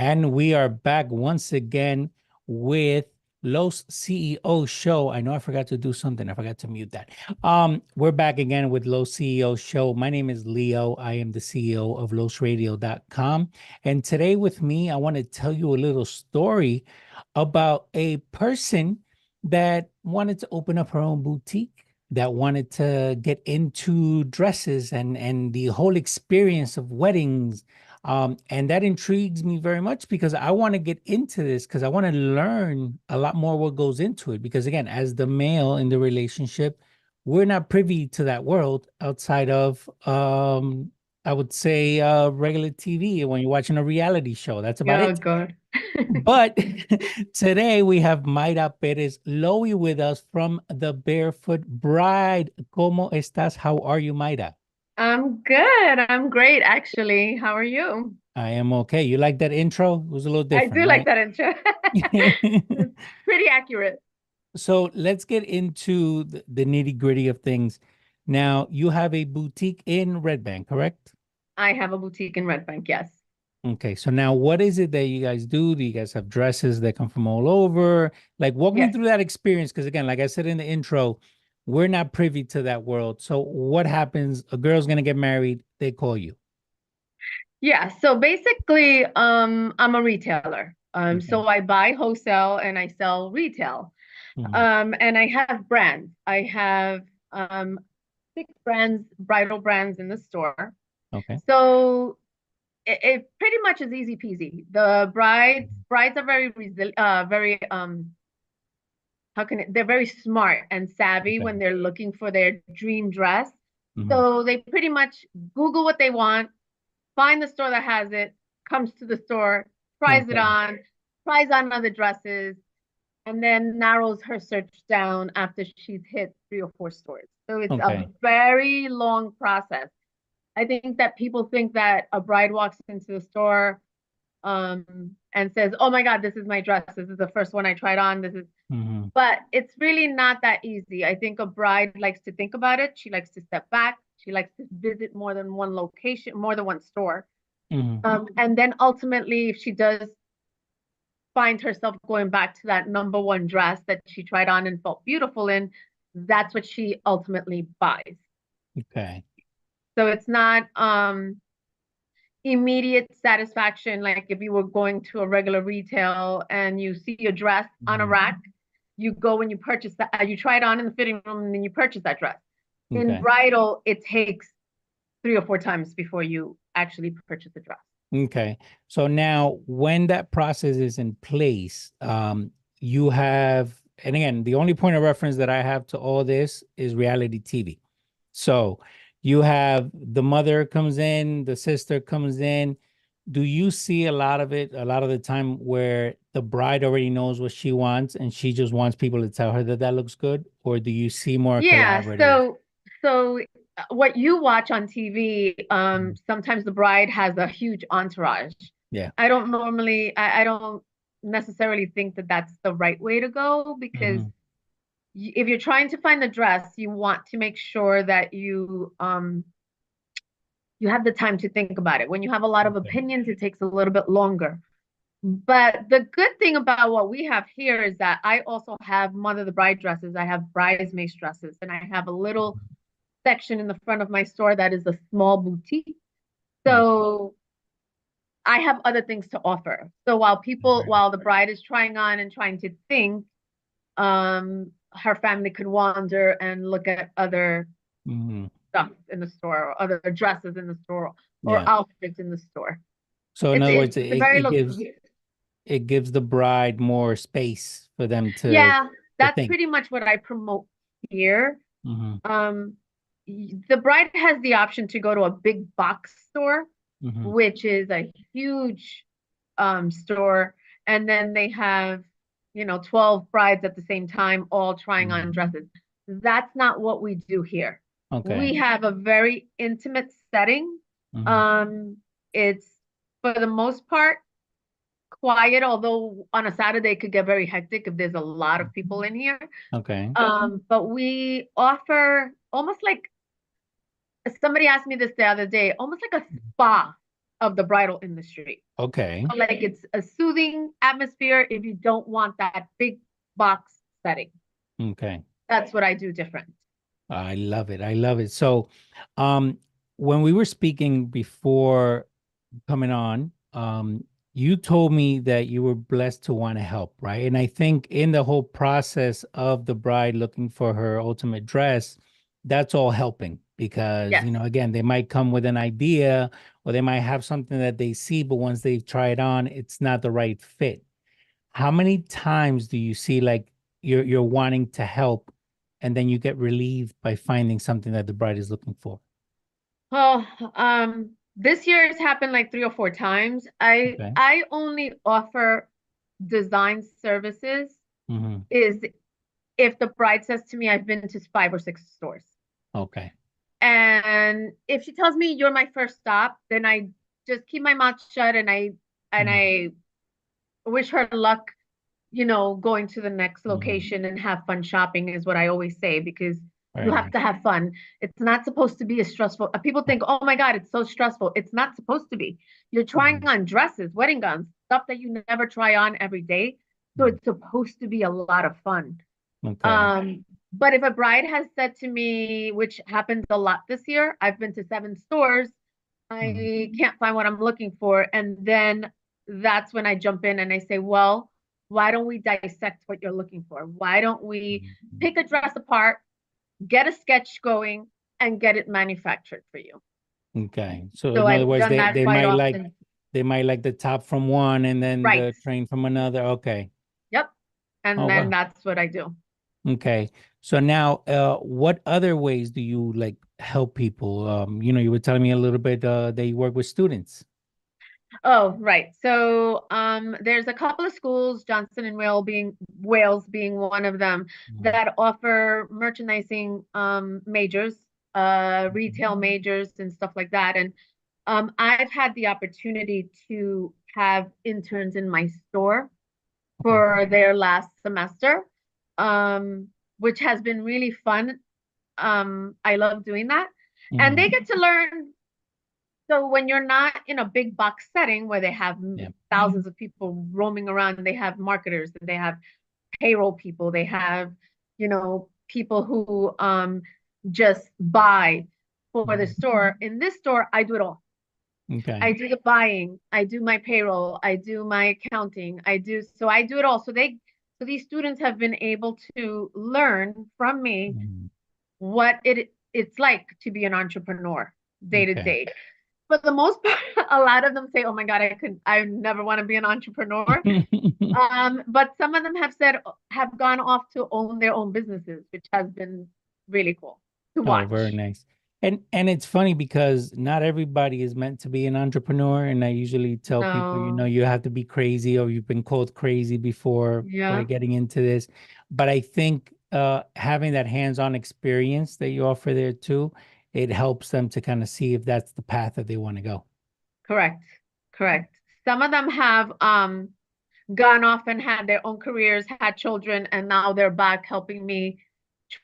And we are back once again with LosCEO Show. I know I forgot to do something. I forgot to mute that. We're back again with LosCEO Show. My name is Leo. I am the CEO of LosRadio.com. And today with me, I want to tell you a little story about a person that wanted to open up her own boutique, that wanted to get into dresses and the whole experience of weddings. And that intrigues me very much because I want to get into this because I want to learn a lot more what goes into it. Because again, as the male in the relationship, we're not privy to that world outside of I would say regular TV when you're watching a reality show. That's about Oh it. God. But today we have Mayra Perez-Lowey with us from The Barefoot Bride. ¿Cómo estás? How are you, Mayra? I'm good. I'm great, actually. How are you? I am okay. You like that intro? It was a little I different, do like right? that intro. It's pretty accurate. So let's get into the nitty-gritty of things. Now, you have a boutique in Red Bank, correct? I have a boutique in Red Bank, yes. Okay, so now what is it that you guys do? Do you guys have dresses that come from all over? Like, walk me Yes. through that experience. Because again, like I said in the intro, we're not privy to that world. So what happens? A girl's gonna get married, they call you. Yeah. So basically, I'm a retailer. Okay. So I buy wholesale and I sell retail. Mhm. And I have brands. I have six brands, bridal brands in the store. Okay. So it pretty much is easy peasy. The Mhm. brides are very how can it, they're very smart and savvy Okay. when they're looking for their dream dress. Mhm. So they pretty much Google what they want, find the store that has it, comes to the store, Okay. tries on other dresses, and then narrows her search down after she's hit 3 or 4 stores. So it's a Okay. very long process. I think that people think that a bride walks into the store and says, "Oh my God, this is my dress. This is the first one I tried on. This is," Mhm. but it's really not that easy. I think a bride likes to think about it. She likes to step back. She likes to visit more than one location, more than one store. Mhm. And then ultimately, if she does find herself going back to that number one dress that she tried on and felt beautiful in, that's what she ultimately buys. Okay. So it's not immediate satisfaction. Like if you were going to a regular retail and you see a dress on a Mhm. rack, you go and you purchase that, you try it on in the fitting room and then you purchase that dress. In Okay. bridal, it takes 3 or 4 times before you actually purchase a dress. Okay. So now when that process is in place, you have, and again, the only point of reference that I have to all this is reality TV. So you have the mother comes in, the sister comes in. Do you see a lot of it, a lot of the time where the bride already knows what she wants and she just wants people to tell her that that looks good? Or do you see more Yeah, collaborative? so what you watch on TV, Mhm. sometimes the bride has a huge entourage. Yeah. I don't necessarily think that that's the right way to go because Hmm. if you're trying to find the dress, you want to make sure that you have the time to think about it. When you have a lot of Okay. opinions, it takes a little bit longer. But the good thing about what we have here is that I also have mother of the bride dresses, I have bridesmaids dresses, and I have a little section in the front of my store that is a small boutique. Okay. So I have other things to offer. So while the bride is trying on and trying to think, her family could wander and look at other Hmm. stuff in the store or other dresses in the store or Yeah. outfits in the store. So in It's other it's words, a very look. it gives the bride more space for them Yeah, to that's think. pretty much what I promote here. Hmm. Um, the bride has the option to go to a big box store, Hmm. which is a huge store, and then they have 12 brides at the same time all trying on Hmm. dresses. That's not what we do here. Okay. We have a very intimate setting. Hmm. Um, it's for the most part quiet, although on a Saturday it could get very hectic if there's a lot of people in here. Okay. But we offer almost like somebody asked me this the other day, almost like a spa. of the bridal industry. Okay. So, like, it's a soothing atmosphere if you don't want that big box setting. Okay. That's what I do different. I love it. I love it. So, when we were speaking before coming on, you told me that you were blessed to want to help, right? And I think in the whole process of the bride looking for her ultimate dress, that's all helping because, Yes. again, they might come with an idea or they might have something that they see, but once they try it on, it's not the right fit. How many times do you see like you're wanting to help and then you get relieved by finding something that the bride is looking for? Well, this year it's happened like 3 or 4 times. I Okay. I only offer design services Mm-hmm. is if the bride says to me, I've been to 5 or 6 stores. Okay. And if she tells me you're my first stop, then I just keep my mouth shut and I wish her luck, going to the next Mm-hmm. location and have fun shopping is what I always say because you Very have nice. to have fun. It's not supposed to be a stressful. People think, oh my God, it's so stressful. It's not supposed to be. You're trying Mhm. on dresses, wedding gowns, stuff that you never try on every day. So Mhm. it's supposed to be a lot of fun. Okay. But if a bride has said to me, which happens a lot this year, I've been to 7 stores, Mhm. I can't find what I'm looking for. And then that's when I jump in and I say, well, why don't we dissect what you're looking for? Why don't we Mhm. pick a dress apart, get a sketch going, and get it manufactured for you? Okay. So So in other I've words, done they that they quite might like often. they might like the top from one and then Right. the train from another. Okay. Yep. Oh And then wow. that's what I do. Okay. So now what other ways do you like help people? You were telling me a little bit that you work with students. Oh, right. So there's a couple of schools, Johnson and Wales being one of them, Mhm. that offer merchandising majors, retail majors and stuff like that. And I've had the opportunity to have interns in my store Okay. for their last semester, um, which has been really fun. I love doing that. And Mhm. they get to learn. So when you're not in a big box setting where they have Yeah. thousands of people roaming around, and they have marketers, and they have payroll people, they have, people who just buy for the Mhm. store. In this store, I do it all. Okay. I do the buying, I do my payroll, I do my accounting, I do it all. So these students have been able to learn from me Mhm. what it's like to be an entrepreneur day to Okay. day. For the most part, a lot of them say, "Oh my God, I never want to be an entrepreneur." But some of them have gone off to own their own businesses, which has been really cool to Oh, very watch. nice. And it's funny because not everybody is meant to be an entrepreneur. And I usually tell people, No, you have to be crazy or you've been called crazy before yeah, getting into this. But I think having that hands-on experience that you offer there too, it helps them to kind of see if that's the path that they want to go. correct, correct. Some of them have gone off and had their own careers, had children, and now they're back helping me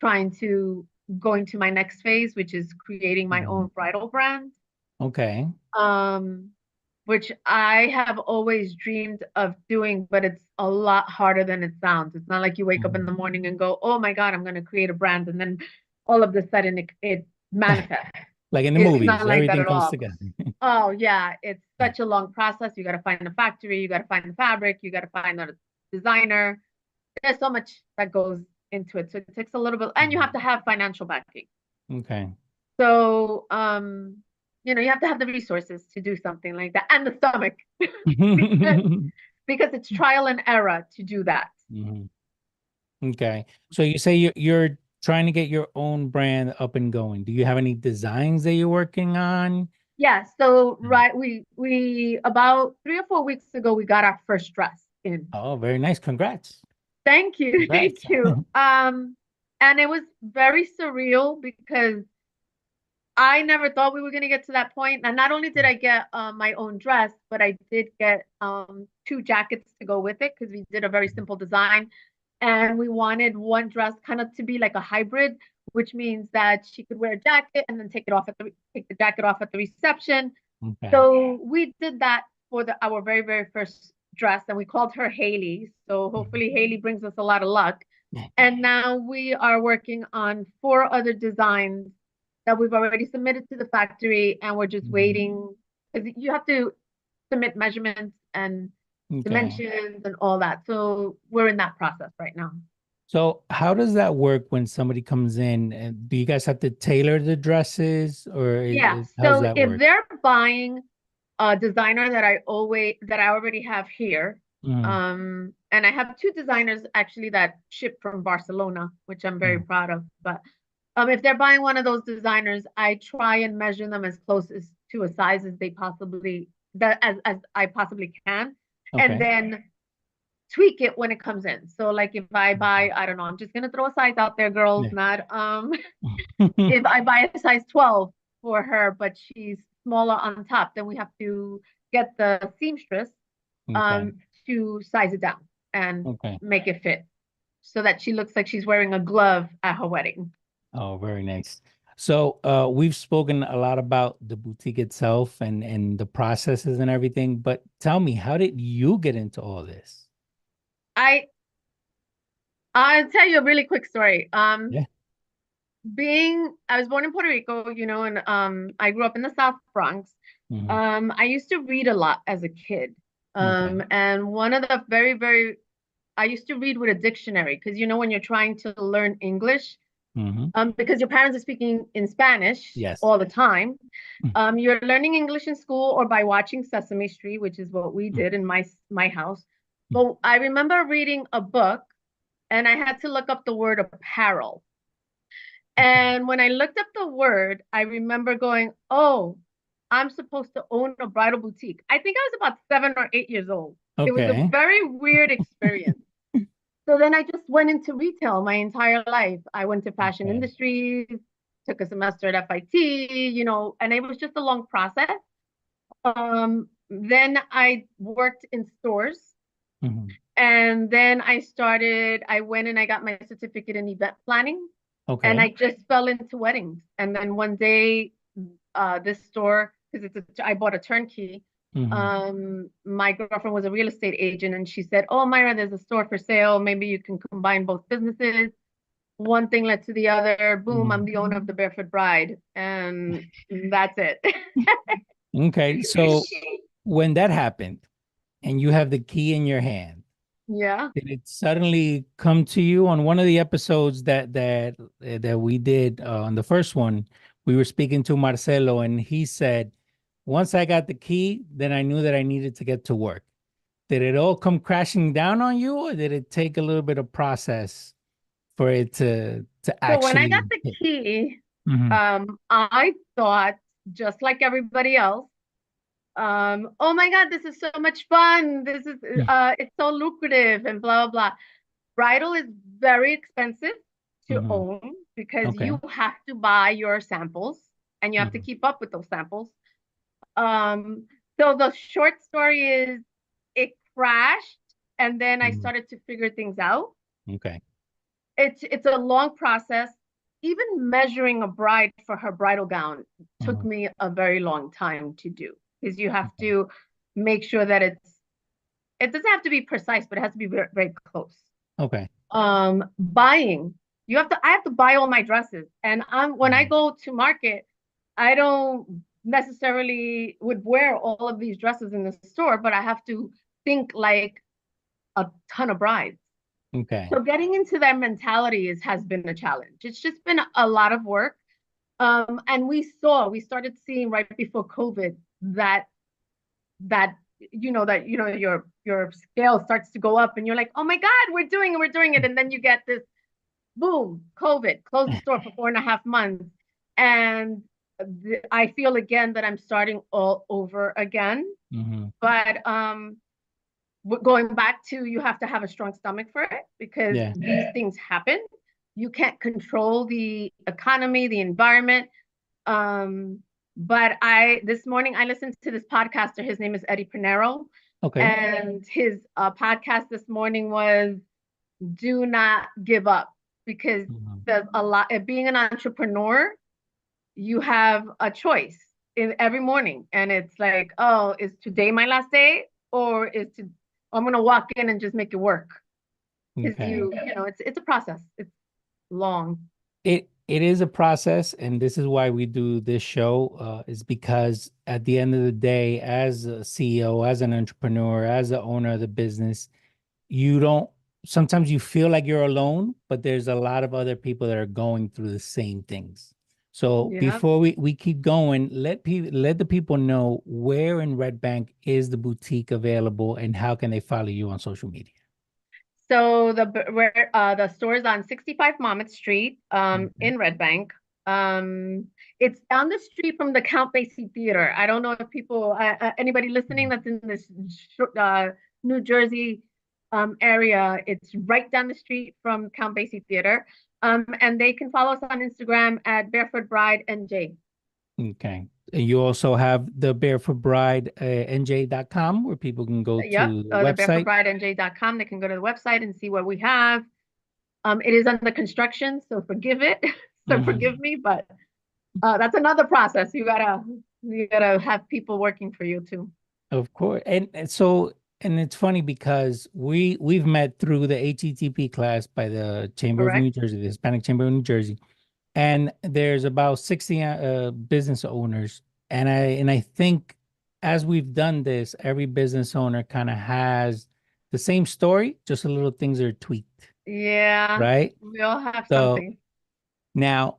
trying to going to my next phase, which is creating my Mhm. own bridal brand. Okay. Um, which I have always dreamed of doing, but it's a lot harder than it sounds. It's not like you wake up in Mhm. the morning and go, "Oh my God, I'm going to create a brand," and then all of a sudden it manifests. Like in the It's not movies, like that everything at comes all. together. Oh yeah, it's Yeah. such a long process. You got to find the factory, you got to find the fabric, you got to find a designer. There's so much that goes into it. So it takes a little bit, and you have Mhm. to have financial backing. Okay. So, you have to have the resources to do something like that and the stomach because because it's trial and error to do that. Mhm. Okay. So you say you're trying to get your own brand up and going. Do you have any designs that you're working on? Yeah, so Mm. right, we about 3 or 4 weeks ago we got our first dress in. Oh, very nice. Congrats. Thank you, thank Congrats. you. And it was very surreal because I never thought we were going to get to that point. And not only did I get my own dress, but I did get 2 jackets to go with it because we did a very simple design. And we wanted one dress kind of to be like a hybrid, which means that she could wear a jacket and then take the jacket off at the reception. Okay. So we did that for our very, very first dress, and we called her Haley. So hopefully Haley brings us a lot of luck. And now we are working on 4 other designs that we've already submitted to the factory, and we're just Mhm. waiting because you have to submit measurements and Okay. dimensions and all that. So we're in that process right now. So how does that work when somebody comes in? And do you guys have to tailor the dresses, or Yeah. how does So that if work? they're buying a designer that I already have here, Mm, and I have 2 designers actually that ship from Barcelona, which I'm very mm, proud of. But if they're buying one of those designers, I try and measure them as close as to a size as they possibly that as I possibly can, and okay. then tweak it when it comes in. So like if I Okay. buy, I don't know, I'm just gonna throw a size out there, girls, Yeah. not if I buy a size 12 for her, but she's smaller on top, then we have to get the seamstress Okay. um to size it down and Okay. make it fit so that she looks like she's wearing a glove at her wedding. Oh, very nice. So, we've spoken a lot about the boutique itself and the processes and everything, but tell me, how did you get into all this? I I'll tell you a really quick story. Yeah. I was born in Puerto Rico, and I grew up in the South Bronx. Hmm. I used to read a lot as a kid. Okay. And one of the very, very I used to read with a dictionary because when you're trying to learn English, Hmm. because your parents are speaking in Spanish Yes. all the time, you're learning English in school or by watching Sesame Street, which is what we did in my house. But I remember reading a book and I had to look up the word apparel. Okay. And when I looked up the word, I remember going, "Oh, I'm supposed to own a bridal boutique." I think I was about 7 or 8 years old. It was a Okay. very weird experience. So then I just went into retail my entire life. I went to fashion Okay. industries, took a semester at FIT, and it was just a long process. Then I worked in stores, Hmm. and then I went and I got my certificate in event planning, and Okay. I just fell into weddings. And then one day, this store, because I bought a turnkey. Hmm. My girlfriend was a real estate agent, and she said, "Oh, Myra, there's a store for sale. Maybe you can combine both businesses." One thing led to the other. Boom, I'm Hmm. the owner of the Barefoot Bride, and that's it. Okay. So when that happened and you have the key in your hand, Yeah. did it suddenly come to you on one of the episodes that we did on the first one? We were speaking to Marcelo, and he said, "Once I got the key, then I knew that I needed to get to work." Did it all come crashing down on you, or did it take a little bit of process for it to So when I got actually the hit? key, Hmm. I thought, just like everybody else, oh my God, this is so much fun. It's so lucrative and blah, blah, blah. Bridal is very expensive to Hmm. own because Okay. you have to buy your samples and you have to Hmm. keep up with those samples. Um, so the short story is it crashed and then I Hmm. started to figure things out. Okay. It's a long process. Even measuring a bride for her bridal gown took Hmm. me a very long time to do because you have Okay. to make sure that it doesn't have to be precise, but it has to be very, very close. Okay. Buying, I have to buy all my dresses. And when I Mhm. go to market, I don't necessarily would wear all of these dresses in the store, but I have to think like a ton of brides. Okay. So getting into that mentality has been a challenge. It's just been a lot of work. And we started seeing right before COVID that your scale starts to go up and you're like, oh my God, we're doing it. And then you get this boom, COVID, close the store for 4.5 months. And I feel again that I'm starting all over again. Hmm. But going back to you have to have a strong stomach for it because Yeah. these things happen. You can't control the economy, the environment. Um, but I this morning I listened to this podcaster. His name is Eddie Pinero, Okay. and his podcast this morning was "Do not give up" because Mhm. there's a lot. Being an entrepreneur, you have a choice. every morning, and it's like, oh, is today my last day, or I'm gonna walk in and just make it work? Because Okay. it's a process. It's long. It is a process, and this is why we do this show, is because at the end of the day, as a CEO, as an entrepreneur, as the owner of the business, you don't sometimes you feel like you're alone, but there's a lot of other people that are going through the same things. So Yeah. before we keep going, let the people know where in Red Bank is the boutique available and how can they follow you on social media. So the store is on 65 Monmouth Street, Okay. in Red Bank. Um, it's down the street from the Count Basie Theater. I don't know if anybody listening that's in this New Jersey area, it's right down the street from Count Basie Theater. And they can follow us on Instagram at BarefootBride NJ. Okay. And you also have the Barefoot Bride NJ.com where people can go Yep, to the the website. BarefootBrideNJ.com. They can go to the website and see what we have. It is under construction, so forgive it. So forgive Mhm. me, but that's another process. You gotta have people working for you too. Of course. And it's funny because we've met through the HETP class by the Chamber of New Correct? Jersey, the Hispanic Chamber of New Jersey. And there's about 60 business owners. And I think as we've done this, every business owner kind of has the same story, just a little things are tweaked, Yeah, right? we all have So something. now,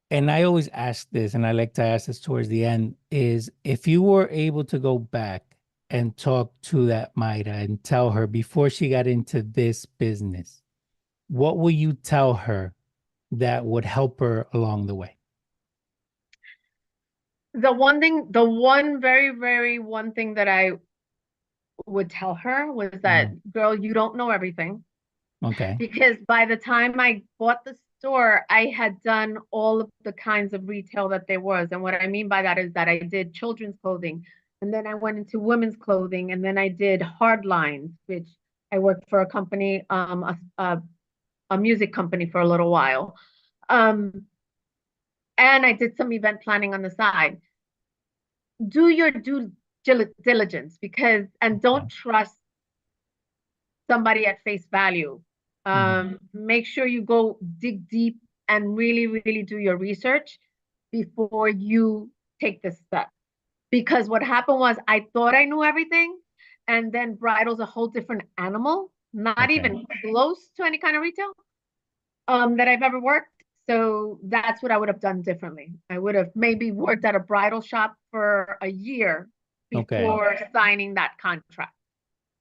and I always ask this, and I like to ask this towards the end, is if you were able to go back and talk to that Mayra and tell her before she got into this business, what will you tell her that would help her along the way? The one very, very one thing that I would tell her was that, Mhm. girl, you don't know everything. Okay. Because by the time I bought the store, I had done all of the kinds of retail that there was. And what I mean by that is that I did children's clothing, and then I went into women's clothing, and then I did hard lines, which I worked for a company, a music company for a little while. Um, and I did some event planning on the side. Do your due diligence, and Okay. don't trust somebody at face value. Mhm. Make sure you go dig deep and really, really do your research before you take this step. Because what happened was I thought I knew everything, and then bridal's a whole different animal, not Okay. even close to any kind of retail that I've ever worked. So that's what I would have done differently. I would have maybe worked at a bridal shop for a year Okay. before signing that contract.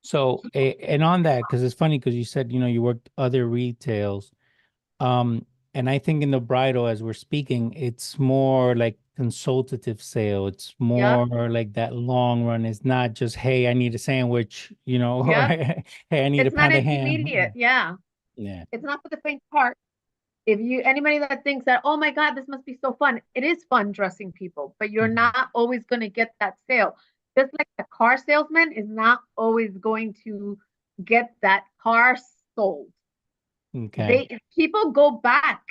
So, and on that, because it's funny because you said, you worked other retails. And I think in the bridal, as we're speaking, it's more like consultative sale. It's Yep, more like that long run. It's not just, hey, I need a sandwich, or yep. hey, I need a It's not pound of ham. immediate. Yeah. Yeah. It's not for the faint of heart. If you anybody that thinks that, oh my God, this must be so fun. It is fun dressing people, but you're Mhm. not always going to get that sale. Just like a car salesman is not always going to get that car sold. Okay. They People go back,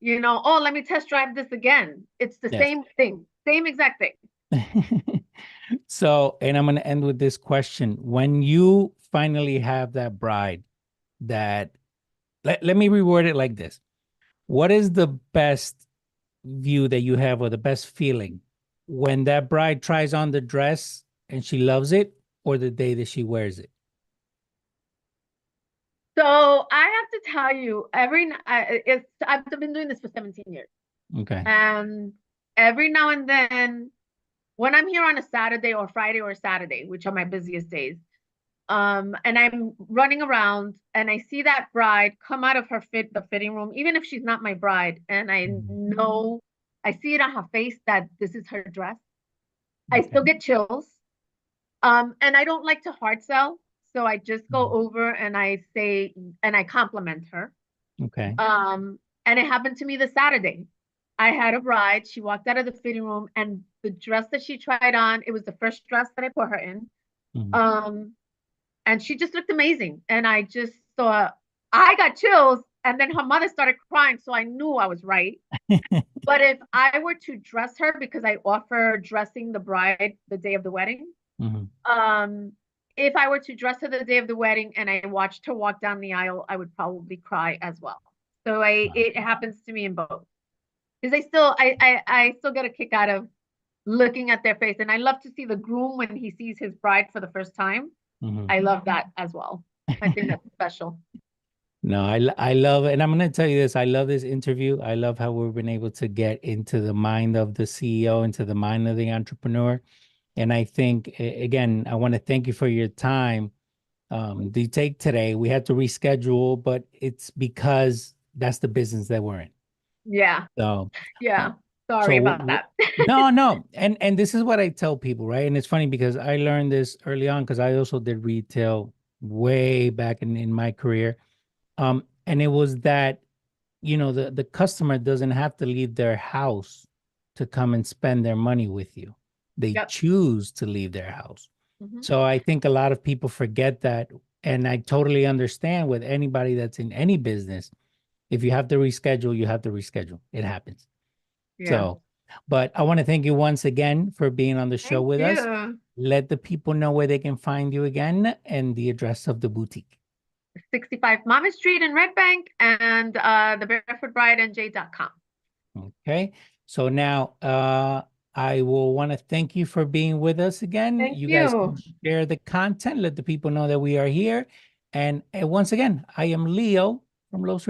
oh, let me test drive this again. It's the Yes. same thing, same exact thing. So, and I'm going to end with this question. When you finally have that bride that, let me reword it like this. What is the best view that you have or the best feeling when that bride tries on the dress and she loves it or the day that she wears it? So I have to tell you, I've been doing this for 17 years. Okay. And every now and then, when I'm here on a Saturday or Friday or Saturday, which are my busiest days, and I'm running around and I see that bride come out of the fitting room, even if she's not my bride, and I Mhm. know, I see it on her face that this is her dress. I Okay. still get chills. And I don't like to hard sell, so I just go Mhm. over and I say, and I compliment her. Okay. And it happened to me this Saturday. I had a bride. She walked out of the fitting room, and the dress that she tried on, it was the first dress that I put her in. Mhm. Um, and she just looked amazing. And I just saw, I got chills, and then her mother started crying, so I knew I was right. But if I were to dress her, because I offer dressing the bride the day of the wedding, Mhm. if I were to dress her the day of the wedding and I watched her walk down the aisle, I would probably cry as well. So it happens to me in both. Because I still get a kick out of looking at their face. And I love to see the groom when he sees his bride for the first time. Mhm. I love that as well. I think that's special. No, I love it. And I'm going to tell you this. I love this interview. I love how we've been able to get into the mind of the CEO, into the mind of the entrepreneur. And I think, again, I want to thank you for your time. The take today, we had to reschedule, but it's because that's the business that we're in. Yeah. So, Yeah. Sorry so about that. no. And this is what I tell people, right? And it's funny because I learned this early on because I also did retail way back in my career. And it was that, the customer doesn't have to leave their house to come and spend their money with you. They Yep. choose to leave their house. Mhm. So I think a lot of people forget that. And I totally understand with anybody that's in any business, if you have to reschedule, you have to reschedule. It happens. Yeah. So, but I want to thank you once again for being on the show Thank with us. you. Let the people know where they can find you again and the address of the boutique. 65 Mama Street in Red Bank and the Barefoot Bride and J.com. Okay. So now I will want to thank you for being with us again. Thank You guys can you. share the content, let the people know that we are here. And once again, I am Leo from LosRadio.